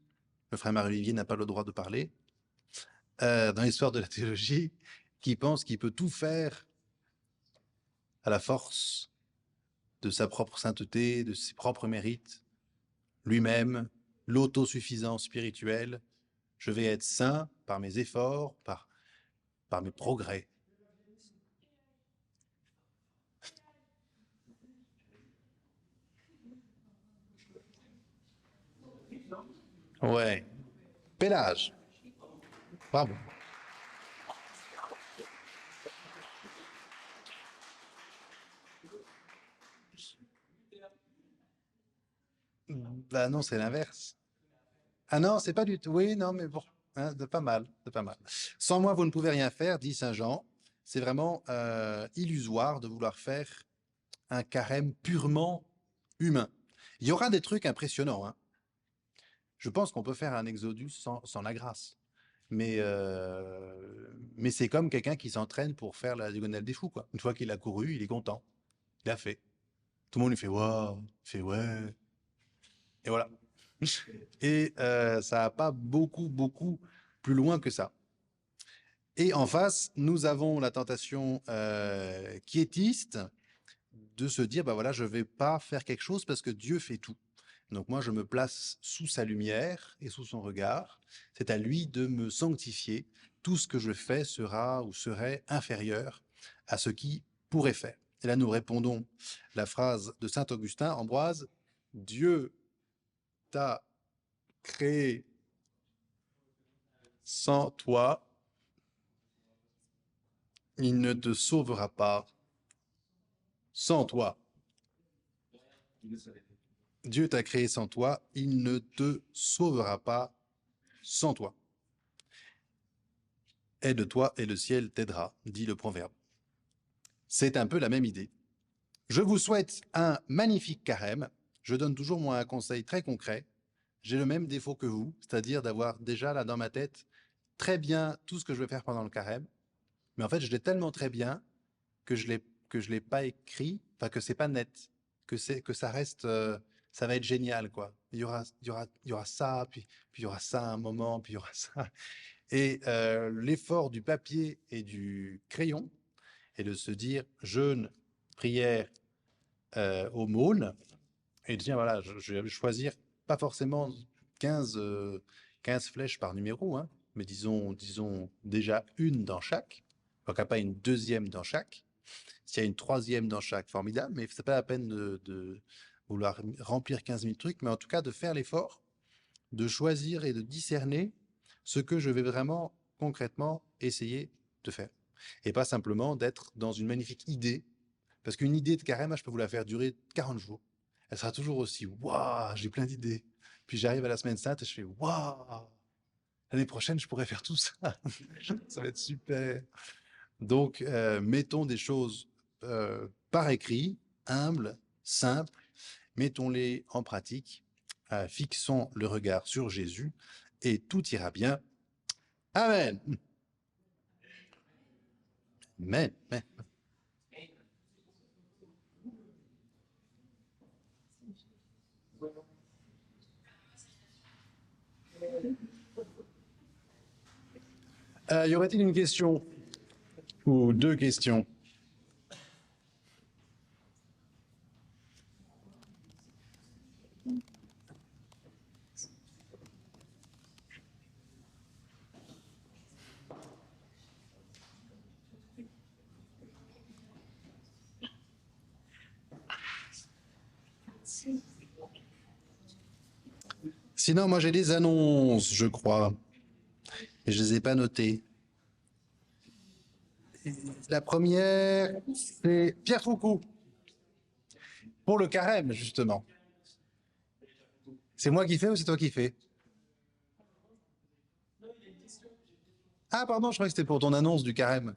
Le frère Marie-Olivier n'a pas le droit de parler. Dans l'histoire de la théologie, qui pense qu'il peut tout faire à la force de sa propre sainteté, de ses propres mérites, lui-même, l'autosuffisance spirituelle. Je vais être saint par mes efforts, par mes progrès. Ouais. Pélage. Bravo. Bah non, c'est l'inverse. Ah non, c'est pas du tout. Oui, non, mais bon, hein, de pas mal, de pas mal. Sans moi, vous ne pouvez rien faire, dit Saint Jean. C'est vraiment illusoire de vouloir faire un carême purement humain. Il y aura des trucs impressionnants, hein. Je pense qu'on peut faire un exodus sans la grâce. Mais c'est comme quelqu'un qui s'entraîne pour faire la diagonale des fous, quoi. Une fois qu'il a couru, il est content. Il a fait. Tout le monde lui fait waouh, il fait ouais. Et voilà. Et ça n'a pas beaucoup plus loin que ça. Et en face, nous avons la tentation quiétiste de se dire, bah voilà, je ne vais pas faire quelque chose parce que Dieu fait tout. Donc moi, je me place sous sa lumière et sous son regard. C'est à lui de me sanctifier. Tout ce que je fais sera ou serait inférieur à ce qui pourrait faire. Et là, nous répondons la phrase de Saint Augustin, Ambroise, Dieu t'a créé sans toi, il ne te sauvera pas sans toi. Dieu t'a créé sans toi, il ne te sauvera pas sans toi. Aide-toi et le ciel t'aidera, dit le proverbe. C'est un peu la même idée. Je vous souhaite un magnifique carême. Je donne toujours moi un conseil très concret. J'ai le même défaut que vous, c'est-à-dire d'avoir déjà là dans ma tête très bien tout ce que je vais faire pendant le carême. Mais en fait, je l'ai tellement très bien que je l'ai pas écrit, enfin que c'est pas net, que ça reste, ça va être génial quoi. Il y aura ça, puis il y aura ça à un moment, puis il y aura ça. Et l'effort du papier et du crayon est de se dire jeûne, prière, aumône, et de dire voilà, je vais choisir pas forcément 15, 15 flèches par numéro, hein, mais disons déjà une dans chaque, pourquoi pas une deuxième dans chaque. S'il y a une troisième dans chaque, formidable, mais c'est pas la peine de vouloir remplir 15 000 trucs, mais en tout cas de faire l'effort, de choisir et de discerner ce que je vais vraiment concrètement essayer de faire. Et pas simplement d'être dans une magnifique idée, parce qu'une idée de carême, je peux vous la faire durer 40 jours. Elle sera toujours aussi, waouh, j'ai plein d'idées. Puis j'arrive à la semaine sainte et je fais, waouh, l'année prochaine, je pourrais faire tout ça. Ça va être super. Donc, mettons des choses par écrit, humbles, simples, mettons-les en pratique, fixons le regard sur Jésus et tout ira bien. Amen. Amen. Amen. Y aurait-il une question ou deux questions? Sinon, moi j'ai des annonces, je crois, et je les ai pas notées. La première, c'est Pierre Foucault, pour le carême, justement. C'est moi qui fais ou c'est toi qui fais? Ah, pardon, je croyais que c'était pour ton annonce du carême.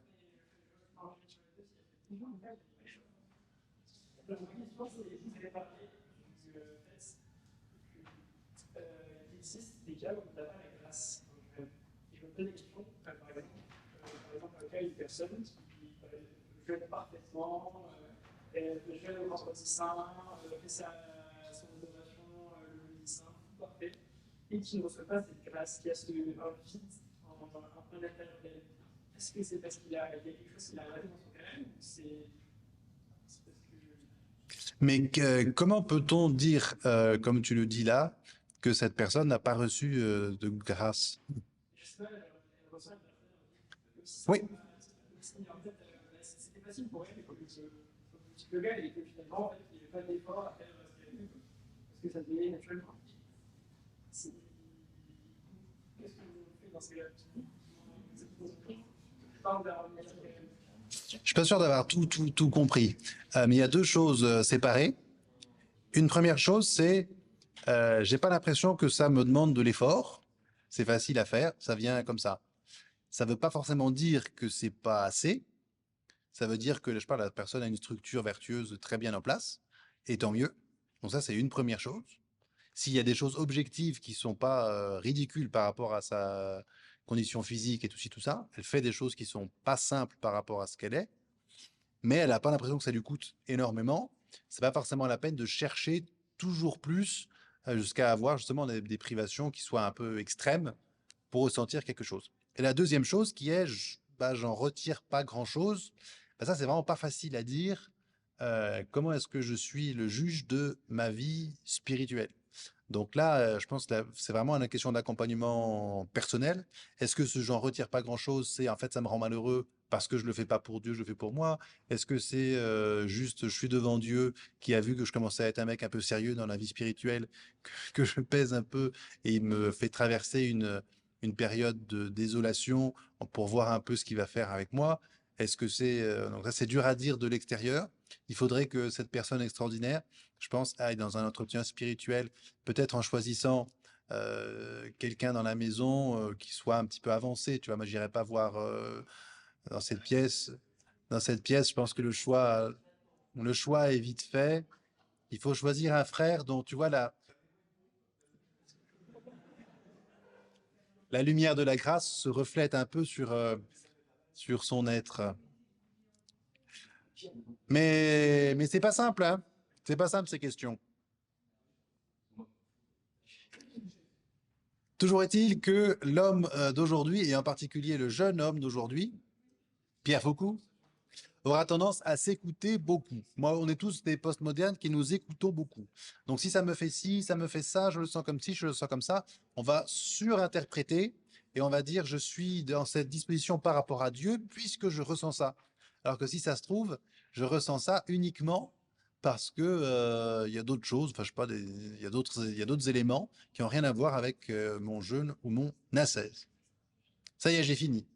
Mais comment peut-on dire, comme tu le dis là, que cette personne n'a pas reçu de grâce? Oui. Je suis pas sûr d'avoir tout compris. Mais il y a deux choses séparées. Une première chose, c'est j'ai pas l'impression que ça me demande de l'effort. C'est facile à faire, ça vient comme ça. Ça veut pas forcément dire que c'est pas assez. Ça veut dire que, je parle, la personne a une structure vertueuse très bien en place, et tant mieux. Donc ça, c'est une première chose. S'il y a des choses objectives qui sont pas ridicules par rapport à sa condition physique et tout ci, tout ça, elle fait des choses qui sont pas simples par rapport à ce qu'elle est, mais elle n'a pas l'impression que ça lui coûte énormément. c'est pas forcément la peine de chercher toujours plus jusqu'à avoir justement des privations qui soient un peu extrêmes pour ressentir quelque chose. Et la deuxième chose qui est, bah, j'en retire pas grand-chose, bah, ça c'est vraiment pas facile à dire. Comment est-ce que je suis le juge de ma vie spirituelle? Donc là, je pense que c'est vraiment une question d'accompagnement personnel. Est-ce que ce j'en retire pas grand-chose, c'est en fait ça me rend malheureux parce que je le fais pas pour Dieu, je le fais pour moi? Est-ce que c'est juste je suis devant Dieu qui a vu que je commençais à être un mec un peu sérieux dans la vie spirituelle, que je pèse un peu et il me fait traverser une période de désolation pour voir un peu ce qu'il va faire avec moi? Est-ce que c'est donc ça c'est dur à dire de l'extérieur. Il faudrait que cette personne extraordinaire, je pense, aille dans un entretien spirituel, peut-être en choisissant quelqu'un dans la maison qui soit un petit peu avancé. Tu vois, moi, j'irai pas voir dans cette pièce. Dans cette pièce, je pense que le choix est vite fait. Il faut choisir un frère dont, tu vois, la lumière de la grâce se reflète un peu sur son être. Mais c'est pas simple, hein. C'est pas simple, ces questions. Toujours est-il que l'homme d'aujourd'hui, et en particulier le jeune homme d'aujourd'hui, Pierre Foucault, aura tendance à s'écouter beaucoup. Moi, on est tous des postmodernes qui nous écoutons beaucoup. Donc, si ça me fait ci, ça me fait ça, je le sens comme ci, je le sens comme ça, on va surinterpréter et on va dire je suis dans cette disposition par rapport à Dieu puisque je ressens ça. Alors que si ça se trouve, je ressens ça uniquement parce que il y a d'autres choses, enfin je sais pas, il y a d'autres éléments qui ont rien à voir avec mon jeûne ou mon ascèse. Ça y est, j'ai fini.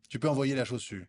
Tu peux envoyer la chaussure.